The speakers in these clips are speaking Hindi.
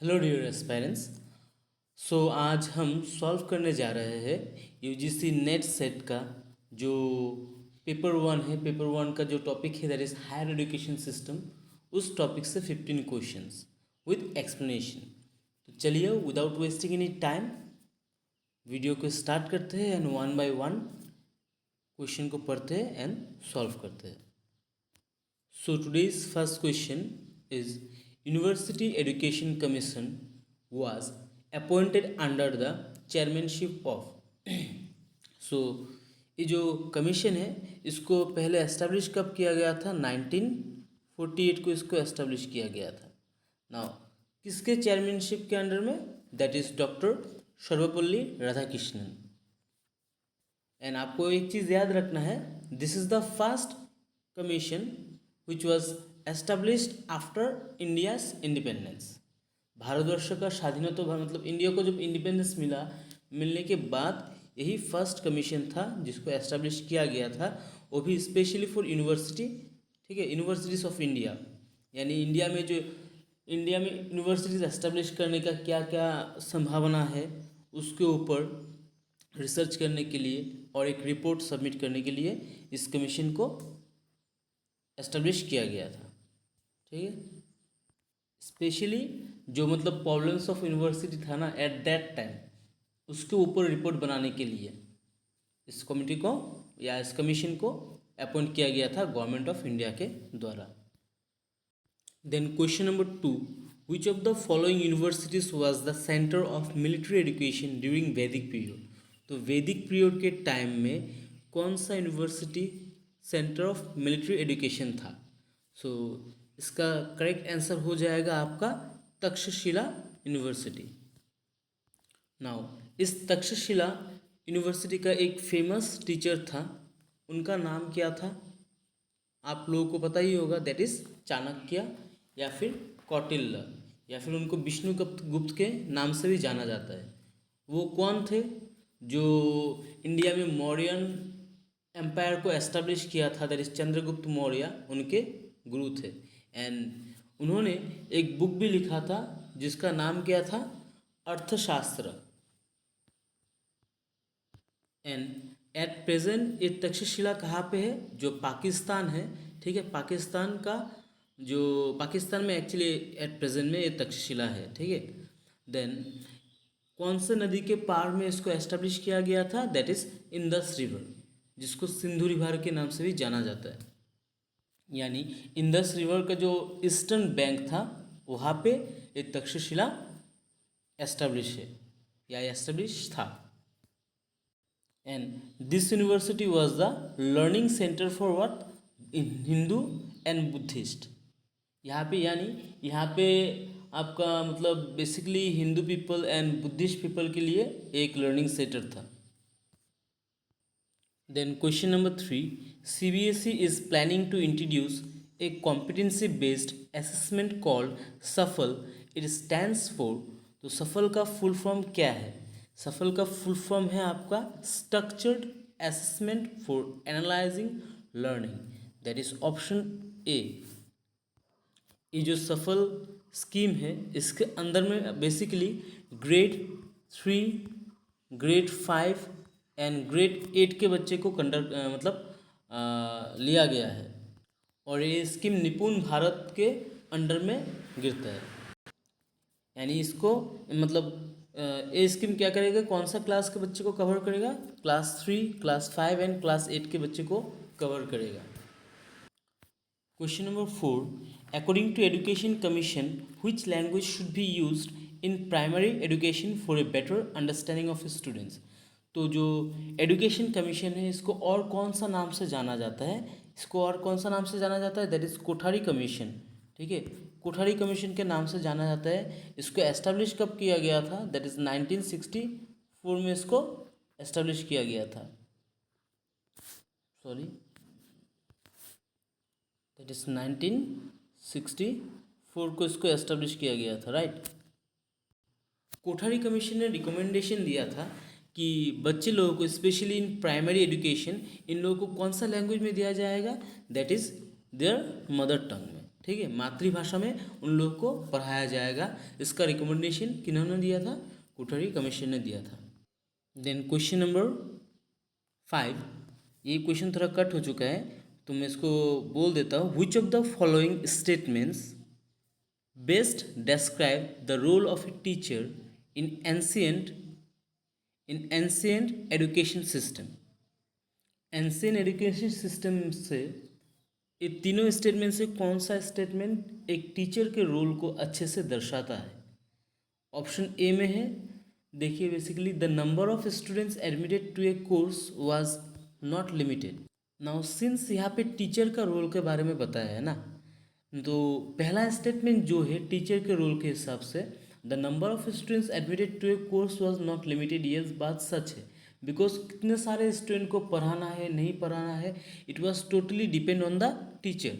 Hello dear aspirants. आज हम सॉल्व करने जा रहे हैं यूजीसी नेट सेट का जो पेपर 1 है। पेपर 1 का जो टॉपिक है that is higher education system. उस टॉपिक से 15 क्वेश्चंस विद एक्सप्लेनेशन। तो चलिए without wasting any time video को स्टार्ट करते हैं and one by one question को पढ़ते हैं एंड सॉल्व करते हैं। So today's first question is University Education Commission was appointed under the chairmanship of so ये जो कमीशन है इसको पहले एस्टेब्लिश कब किया गया था? 1948 को इसको एस्टेब्लिश किया गया था। नाउ किसके चेयरमैनशिप के अंडर में? That is doctor Sarvepalli Radhakrishnan. And आपको एक चीज़ याद रखना है, this is the first commission which was established after India's independence. Bharatvarsh का स्वाधीनता मतलब इंडिया को जब इंडिपेंडेंस मिलने के बाद यही फर्स्ट कमीशन था जिसको एस्टेब्लिश किया गया था, वो भी स्पेशली फॉर यूनिवर्सिटी। ठीक है, यूनिवर्सिटीज़ ऑफ इंडिया, यानी इंडिया में यूनिवर्सिटीज़ एस्टेब्लिश करने का क्या क्या संभावना है उसके ऊपर रिसर्च करने के लिए और एक रिपोर्ट सबमिट करने के लिए इस कमीशन को एस्टेब्लिश किया गया था। ठीक है, स्पेशली जो मतलब प्रॉब्लम्स ऑफ यूनिवर्सिटी था ना एट दैट टाइम, उसके ऊपर रिपोर्ट बनाने के लिए इस कमिटी को या इस कमीशन को अपॉइंट किया गया था गवर्नमेंट ऑफ इंडिया के द्वारा। Then question number 2, which of the following universities was the centre of military education during Vedic period. तो वैदिक पीरियड के टाइम में कौन सा university centre of military education था? इसका करेक्ट आंसर हो जाएगा आपका तक्षशिला यूनिवर्सिटी। नाउ इस तक्षशिला यूनिवर्सिटी का एक फेमस टीचर था, उनका नाम क्या था? आप लोगों को पता ही होगा, दैट इज चाणक्य या फिर कौटिल्य या फिर उनको विष्णुगुप्त के नाम से भी जाना जाता है। वो कौन थे जो इंडिया में मौर्यन एम्पायर को एस्टेब्लिश किया था? दैट इज चंद्रगुप्त मौर्य, उनके गुरु थे। एंड उन्होंने एक बुक भी लिखा था जिसका नाम क्या था? अर्थशास्त्र। एंड एट प्रेजेंट ये तक्षशिला कहाँ पे है? जो पाकिस्तान है। ठीक है, पाकिस्तान में एक्चुअली एट प्रेजेंट में ये तक्षशिला है। ठीक है, देन कौन से नदी के पार में इसको एस्टेब्लिश किया गया था? दैट इज इंदस रिवर, जिसको सिंधु रिवर के नाम से भी जाना जाता है। यानी इंदस रिवर का जो ईस्टर्न बैंक था वहाँ पे ये तक्षशिला एस्टेब्लिश है या एस्टेब्लिश था। And this university was the learning centre for what? Hindu and Buddhist. यहाँ पे आपका मतलब basically Hindu people and Buddhist people के लिए एक लर्निंग सेंटर था। Then question number 3, CBSE is planning to introduce a competency based assessment called सफल। It stands for, तो सफल का फुल फॉर्म क्या है? सफल का फुल फॉर्म है आपका structured assessment for analysing learning, that is option A. ये जो सफल स्कीम है इसके अंदर में basically grade 3, grade 5 and grade 8 के बच्चे को लिया गया है और ये स्कीम निपुण भारत के अंडर में गिरता है। यानी इसको ये स्कीम क्या करेगा? कौन सा क्लास के बच्चे को कवर करेगा? क्लास 3, क्लास 5 एंड क्लास 8 के बच्चे को कवर करेगा। Question number 4, according to Education Commission, which language should be used in primary education for a better understanding of students? तो जो एजुकेशन कमीशन है इसको और कौन सा नाम से जाना जाता है? That is Kothari commission. ठीक है, कोठारी कमीशन के नाम से जाना जाता है। इसको एस्टेब्लिश कब किया गया था? दैट इज 1964 में इसको एस्टेब्लिश किया गया था। दैट इज 1964 को इसको एस्टेब्लिश किया गया था, राइट। कोठारी कमीशन ने रिकमेंडेशन दिया था कि बच्चे लोगों को specially in primary education in लोगों को कौन सा लैंग्वेज में दिया जाएगा? That is there mother tongue में। ठीक है, मातृभाषा में उन लोगों को पढ़ाया जाएगा। इसका रिकमेंडेशन किन्होंने दिया था? कोठारी कमीशन ने दिया था। देन क्वेश्चन नंबर 5, ये क्वेश्चन थोड़ा कट हो चुका है तो मैं इसको बोल देता हूँ। विच of the following statements best describe the role of a teacher in ancient education system। Ancient education system से ये तीनों स्टेटमेंट से कौन सा स्टेटमेंट एक टीचर के रोल को अच्छे से दर्शाता है? ऑप्शन ए में है, देखिए basically the number of students admitted to a course was not limited. Now since यहाँ पे टीचर का रोल के बारे में बताया है ना, तो पहला स्टेटमेंट जो है टीचर के रोल के हिसाब से, the number of students admitted to a course was not limited, ये बात सच है। बिकॉज कितने सारे स्टूडेंट को पढ़ाना है नहीं पढ़ाना है, it was totally depend on the teacher.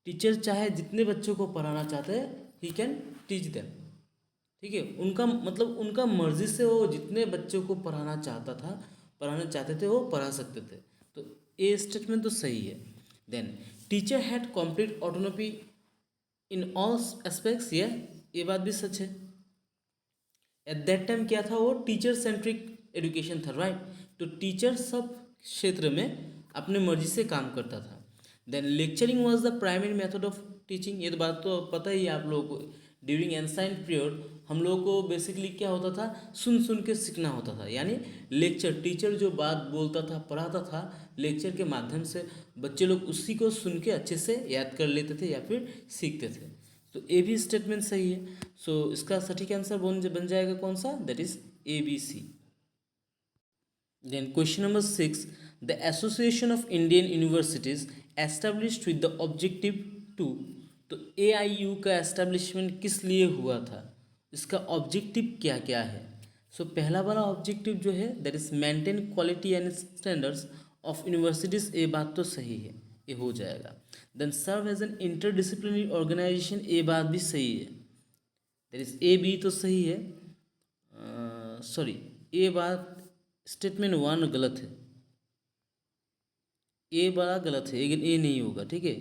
Teacher चाहे जितने बच्चों को पढ़ाना चाहते हैं, ही कैन टीच देम, ठीक है। उनका मतलब उनका मर्जी से वो जितने बच्चों को पढ़ाना चाहते थे वो पढ़ा सकते थे। तो ये स्टेटमेंट तो सही है। Then teacher had complete autonomy in all aspects, ये बात भी सच है। एट दैट टाइम क्या था, वो टीचर सेंट्रिक एजुकेशन था, राइट। तो टीचर सब क्षेत्र में अपने मर्जी से काम करता था। Then lecturing was the primary method of teaching, ये तो बात तो पता ही है आप लोगों को। ड्यूरिंग एंसाइंट पीरियड हम लोगों को बेसिकली क्या होता था, सुन के सीखना होता था। यानी लेक्चर, टीचर जो बात बोलता था पढ़ाता था, लेक्चर के माध्यम से बच्चे लोग उसी को सुन के अच्छे से याद कर लेते थे या फिर सीखते थे। तो ए भी स्टेटमेंट सही है। सो इसका सटीक आंसर बन जाएगा कौन सा, that is A B C. Then question number 6, the association of Indian universities established with the objective to. तो AIU का एस्टेब्लिशमेंट किस लिए हुआ था, इसका ऑब्जेक्टिव क्या क्या है? सो पहला वाला ऑब्जेक्टिव जो है that is maintain quality and standards of universities, ये बात तो सही है, ये हो जाएगा। Then serve as an interdisciplinary organisation, ये बात भी सही है, दैट इज ए बी तो सही है। सॉरी, ये बात स्टेटमेंट 1 गलत है, ए बड़ा गलत है, लेकिन ए नहीं होगा, ठीक है,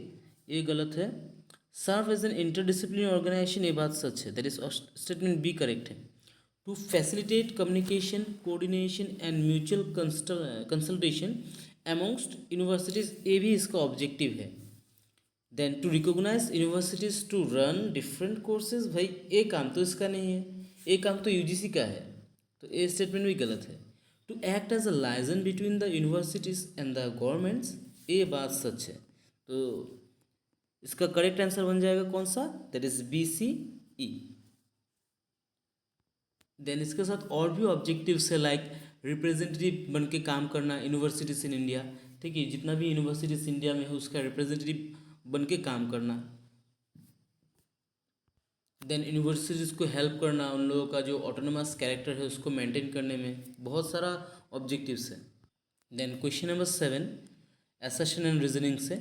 ए गलत है। Serve as an interdisciplinary organisation, ये बात सच है, that is statement B correct है। To facilitate communication, coordination and mutual consultation amongst universities, ये भी इसका ऑब्जेक्टिव है। Then to recognise universities to run different courses, भाई ये काम तो इसका नहीं है, ये काम तो UGC का है, तो ये स्टेटमेंट भी गलत है। To act as a liaison between the universities and the governments, ये बात सच है। तो इसका करेक्ट आंसर बन जाएगा कौन सा, दैट इज BCE। देन इसके साथ और भी ऑब्जेक्टिव्स है, लाइक रिप्रेजेंटेटिव बन के काम करना यूनिवर्सिटीज़ इन इंडिया, ठीक है, जितना भी यूनिवर्सिटीज़ इंडिया में है उसका रिप्रेजेंटेटिव बन के काम करना। देन यूनिवर्सिटीज़ को हेल्प करना, उन लोगों का जो ऑटोनोमस कैरेक्टर है उसको मेंटेन करने में, बहुत सारा ऑब्जेक्टिव्स है। Then question number 7, assertion and reasoning से,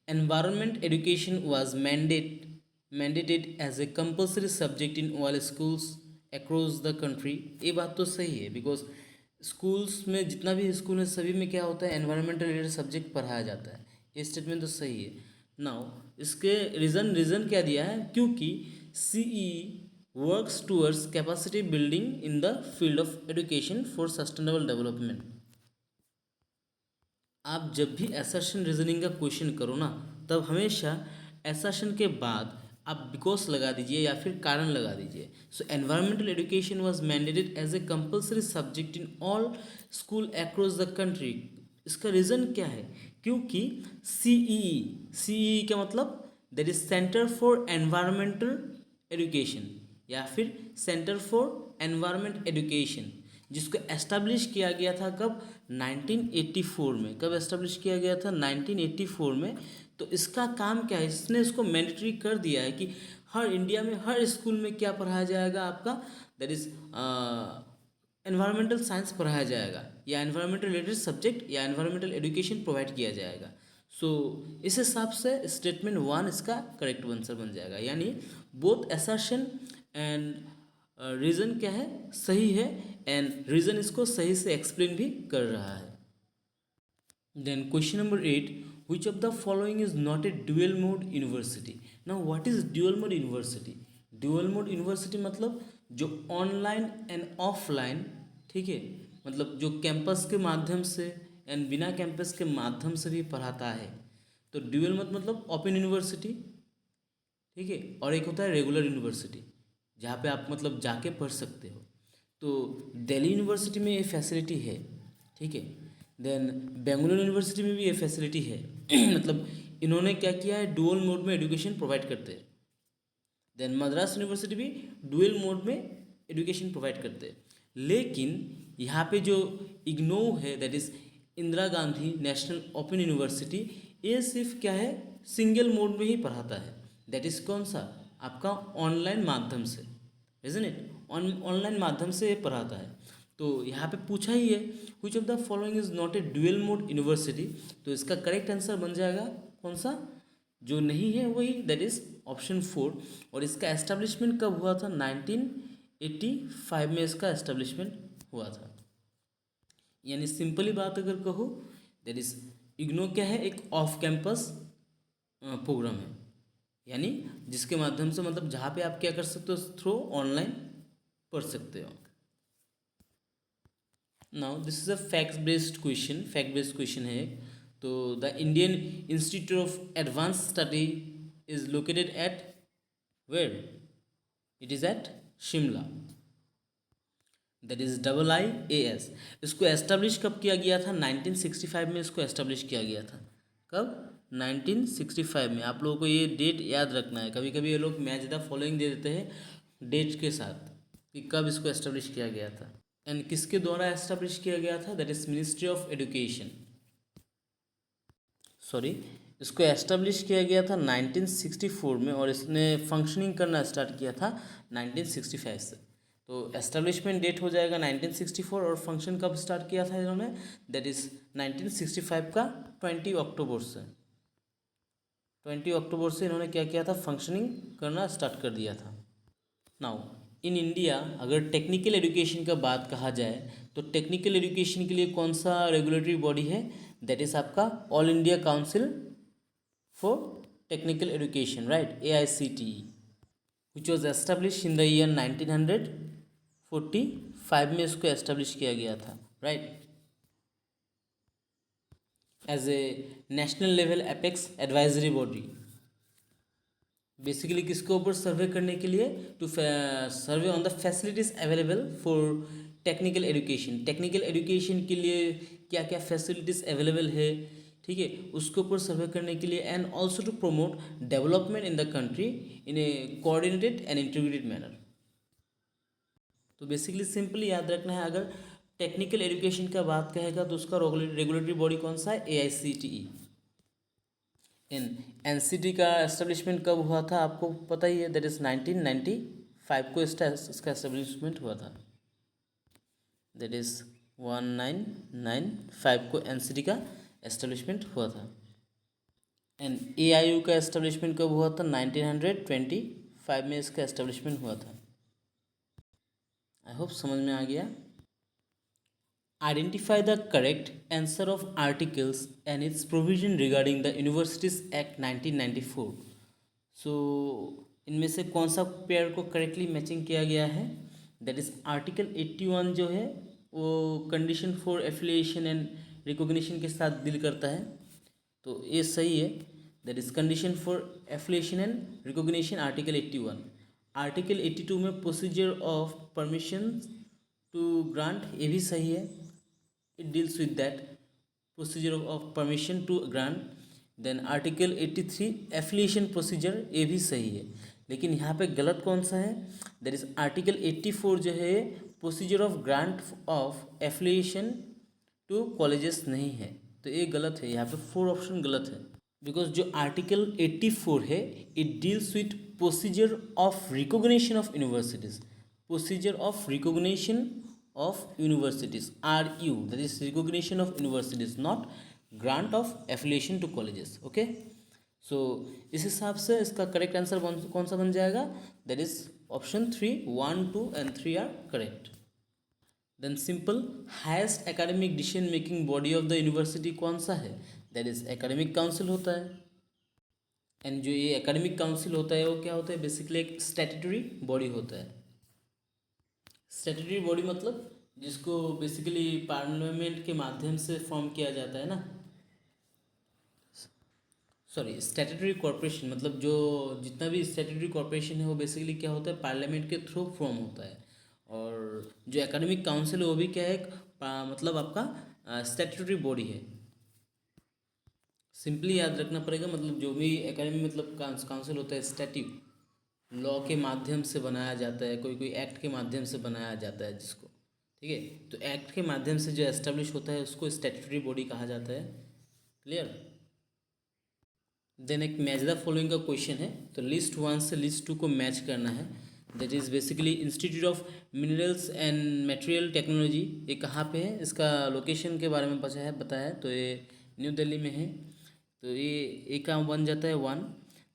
environment education was mandated as a compulsory subject in all schools across the country, ये बात तो सही है। बिकॉज स्कूल्स में जितना भी स्कूल है सभी में क्या होता है, एनवायरनमेंटल रिलेटेड सब्जेक्ट पढ़ाया जाता है, ये स्टेटमेंट तो सही है। नाउ इसके रीज़न क्या दिया है, क्योंकि CE works towards capacity building in the field of education for sustainable development. आप जब भी असर्शन रीजनिंग का क्वेश्चन करो ना, तब हमेशा असर्शन के बाद आप बिकॉज लगा दीजिए या फिर कारण लगा दीजिए। So environmental education was mandated as a compulsory subject in all school across the country. इसका रीज़न क्या है, क्योंकि CEE का मतलब that is centre for environmental education या फिर सेंटर फॉर एनवायरमेंट एजुकेशन, जिसको एस्टेब्लिश किया गया था कब, 1984 में। कब एस्टेब्लिश किया गया था, 1984 में। तो इसका काम क्या है, इसने इसको मैंडेटरी कर दिया है कि हर इंडिया में हर स्कूल में क्या पढ़ाया जाएगा आपका, दैट इज एनवायरमेंटल साइंस पढ़ाया जाएगा, या एनवायरमेंटल रिलेटेड सब्जेक्ट या एनवायरमेंटल एजुकेशन प्रोवाइड किया जाएगा। सो इस हिसाब से स्टेटमेंट 1 इसका करेक्ट आंसर बन जाएगा। यानी बोथ असर्शन एंड रीज़न क्या है, सही है, एंड रीज़न इसको सही से एक्सप्लेन भी कर रहा है। Then question number 8, which of the following is not a dual mode university. ना what is dual mode university? Dual mode university मतलब जो ऑनलाइन एंड ऑफलाइन, ठीक है, मतलब जो कैंपस के माध्यम से एंड बिना कैंपस के माध्यम से भी पढ़ाता है। तो ड्यूअल मोड मतलब ओपन यूनिवर्सिटी, ठीक है, और एक होता है रेगुलर यूनिवर्सिटी जहाँ पे आप मतलब जाके पढ़ सकते हो। तो दिल्ली यूनिवर्सिटी में ये फैसिलिटी है, ठीक है। देन बेंगलुरु यूनिवर्सिटी में भी ये फैसिलिटी है मतलब इन्होंने क्या किया है, डुअल मोड में एजुकेशन प्रोवाइड करते हैं। देन मद्रास यूनिवर्सिटी भी डुअल मोड में एजुकेशन प्रोवाइड करते हैं। लेकिन यहाँ पे जो इग्नो है, that is Indira Gandhi national open university, ये सिर्फ क्या है, सिंगल मोड में ही पढ़ाता है। दैट इज़ कौन सा, आपका ऑनलाइन माध्यम से, इजंट इट, ऑनलाइन माध्यम से ये पढ़ाता है। तो यहाँ पे पूछा ही है which of the following is not a dual mode university, तो इसका करेक्ट आंसर बन जाएगा कौन सा, जो नहीं है वही, दैट इज ऑप्शन 4। और इसका एस्टेब्लिशमेंट कब हुआ था, 1985 में इसका एस्टेब्लिशमेंट हुआ था। यानी सिंपली बात अगर कहो, दैट इज इग्नो क्या है, एक ऑफ कैंपस प्रोग्राम है, यानी जिसके माध्यम से मतलब जहाँ पे आप क्या कर सकते हो, थ्रू ऑनलाइन पढ़ सकते हो। Now this is a fact based question है। तो the Indian institute of advance study is located at where, it is at Shimla, that is IIAS। इसको एस्टेब्लिश कब किया गया था, 1965 में इसको एस्टेब्लिश किया गया था। कब, 1965 में। आप लोगों को ये डेट याद रखना है, कभी कभी ये लोग मैच द फॉलोइंग दे देते हैं डेट के साथ कि कब इसको एस्टेब्लिश किया गया था एंड किसके द्वारा एस्टेब्लिश किया गया था, that is ministry of education, sorry, इसको एस्टेब्लिश किया गया था 1964 में और इसने फंक्शनिंग करना स्टार्ट किया था 1965 से। तो एस्टेब्लिशमेंट डेट हो जाएगा 1964 और फंक्शन कब स्टार्ट किया था इन्होंने, दैट इज़ 1965 का 20 अक्टूबर से। 20 अक्टूबर से इन्होंने क्या किया था, फंक्शनिंग करना स्टार्ट कर दिया था। नाउ इन इंडिया अगर टेक्निकल एजुकेशन का बात कहा जाए तो टेक्निकल एजुकेशन के लिए कौन सा रेगुलेटरी बॉडी है, दैट इज़ आपका all India council for technical education, right, AICTE, which was establish in the year 1945 में इसको एस्टेब्लिश किया गया था, right, as a national level apex advisory body. Basically किसके ऊपर सर्वे करने के लिए, to survey on the facilities available for technical education. Technical education के लिए क्या क्या फैसिलिटीज़ अवेलेबल है, ठीक है, उसके ऊपर सर्वे करने के लिए, and also to promote development in the country in a coordinated and integrated manner. तो बेसिकली सिंपली याद रखना है, अगर टेक्निकल एजुकेशन का बात कहेगा तो उसका रेगुलेटरी बॉडी कौन सा है, AICTE। NCT का एस्टेब्लिशमेंट कब हुआ था आपको पता ही है, दैट इज़ 1995 को इसका एस्टेब्लिशमेंट हुआ था, दैट इज़ 1995 को NCT का एस्टेब्लिशमेंट हुआ था। एंड AIU का एस्टेब्लिशमेंट कब हुआ था, 1925 में इसका एस्टेब्लिशमेंट हुआ था। आई होप समझ में आ गया। Identify the correct answer of articles and its provision regarding the Universities Act 1994। So इनमें से कौन सा पेयर को करेक्टली मैचिंग किया गया है, दैट इज़ आर्टिकल 81 जो है वो condition for affiliation and recognition के साथ डील करता है, तो ये सही है, that is condition for affiliation and recognition article 81। Article 82 में procedure of permission to grant, ये भी सही है, it deals with that procedure of permission to grant। then article 83 affiliation procedure, ये भी सही है, लेकिन यहाँ पे गलत कौन सा है, that is article 84 जो है procedure of grant of affiliation to colleges नहीं है, तो ये गलत है, यहाँ पे 4 ऑप्शन गलत है। बिकॉज जो आर्टिकल 84 है it deals with procedure of recognition of universities, procedure of recognition of universities, RU, that is recognition of universities, not grant of affiliation to colleges, okay। so इस हिसाब से इसका करेक्ट आंसर कौन सा बन जाएगा, that is option 3, 1, 2 and 3 are correct. Then simple highest academic decision making body of the university कौन सा है, दैट इज एकेडमिक काउंसिल होता है। एंड जो ये एकेडमिक काउंसिल होता है वो क्या होता है, बेसिकली एक स्टैट्यूटरी बॉडी होता है। स्टैट्यूटरी बॉडी मतलब जिसको बेसिकली पार्लियामेंट के माध्यम से फॉर्म किया जाता है ना, सॉरी स्टैट्यूटरी कॉर्पोरेशन, मतलब जो जितना भी स्टैट्यूटरी कॉर्पोरेशन है वो बेसिकली क्या होता है, पार्लियामेंट के थ्रू फॉर्म होता है। और जो एकेडमिक काउंसिल है वो भी क्या है, मतलब आपका स्टैट्यूटरी बॉडी है। सिंपली याद रखना पड़ेगा, मतलब जो भी एकेडमी मतलब काउंसिल होता है स्टैट्यू लॉ के माध्यम से बनाया जाता है, कोई कोई एक्ट के माध्यम से बनाया जाता है जिसको, ठीक है। तो एक्ट के माध्यम से जो एस्टेब्लिश होता है उसको स्टैट्यूटरी बॉडी कहा जाता है। क्लियर। देन एक मैच द फॉलोइंग का क्वेश्चन है, तो लिस्ट 1 से लिस्ट 2 को मैच करना है। That is basically institute of minerals and material technology, ये कहाँ पे है, इसका लोकेशन के बारे में बताया है, तो ये न्यू दिल्ली में है। तो ये का बन जाता है 1।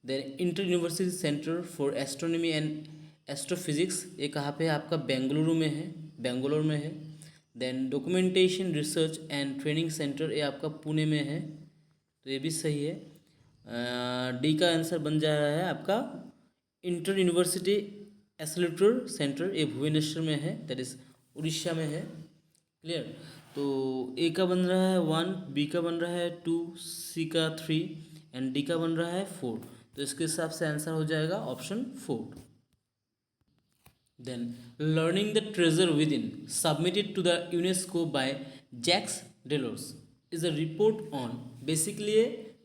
Then inter university centre for astronomy and astrophysics, ये कहाँ पे है, आपका बेंगलुरु में है, बेंगलोर में है। Then documentation research and training centre, ये आपका पुणे में है, तो ये भी सही है। डी का आंसर बन जा रहा है आपका इंटर यूनिवर्सिटी एसलेटर सेंटर, ये भुवनेश्वर में है, दैट इज़ उड़ीसा में है। क्लियर। तो ए का बन रहा है 1, बी का बन रहा है 2, सी का 3 एंड डी का बन रहा है 4। तो इसके हिसाब से आंसर हो जाएगा option 4। Then, learning the treasure within, submitted to the UNESCO by Jacques Delors, is a report on, basically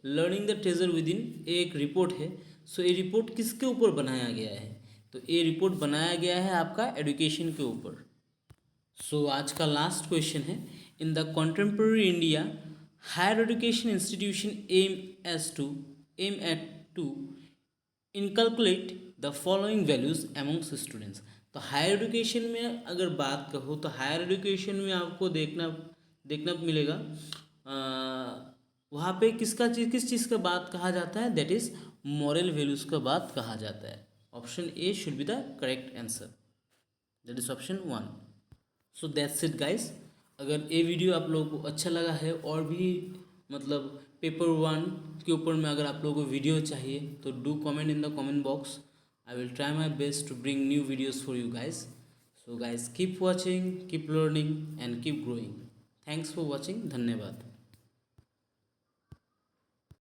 learning the treasure with in एक रिपोर्ट है। सो ये रिपोर्ट किसके ऊपर बनाया गया है, तो ये रिपोर्ट बनाया गया है आपका एजुकेशन के ऊपर। सो आज का लास्ट क्वेश्चन है, in the contemporary India higher education institution aim at to inculcate the following values amongst students. तो हायर एजुकेशन में अगर बात कहो तो हायर एजुकेशन में आपको देखना देखना मिलेगा वहाँ पे किस चीज़ का बात कहा जाता है, दैट इज़ मॉरल वैल्यूज़ का बात कहा जाता है। Option A should be the correct answer, that is option 1। So that's it guys. अगर ये वीडियो आप लोगों को अच्छा लगा है और भी मतलब पेपर 1 के ऊपर में अगर आप लोगों को वीडियो चाहिए तो do comment in the comment box. I will try my best to bring new videos for you guys. So guys keep watching, keep learning and keep growing. Thanks for watching, धन्यवाद।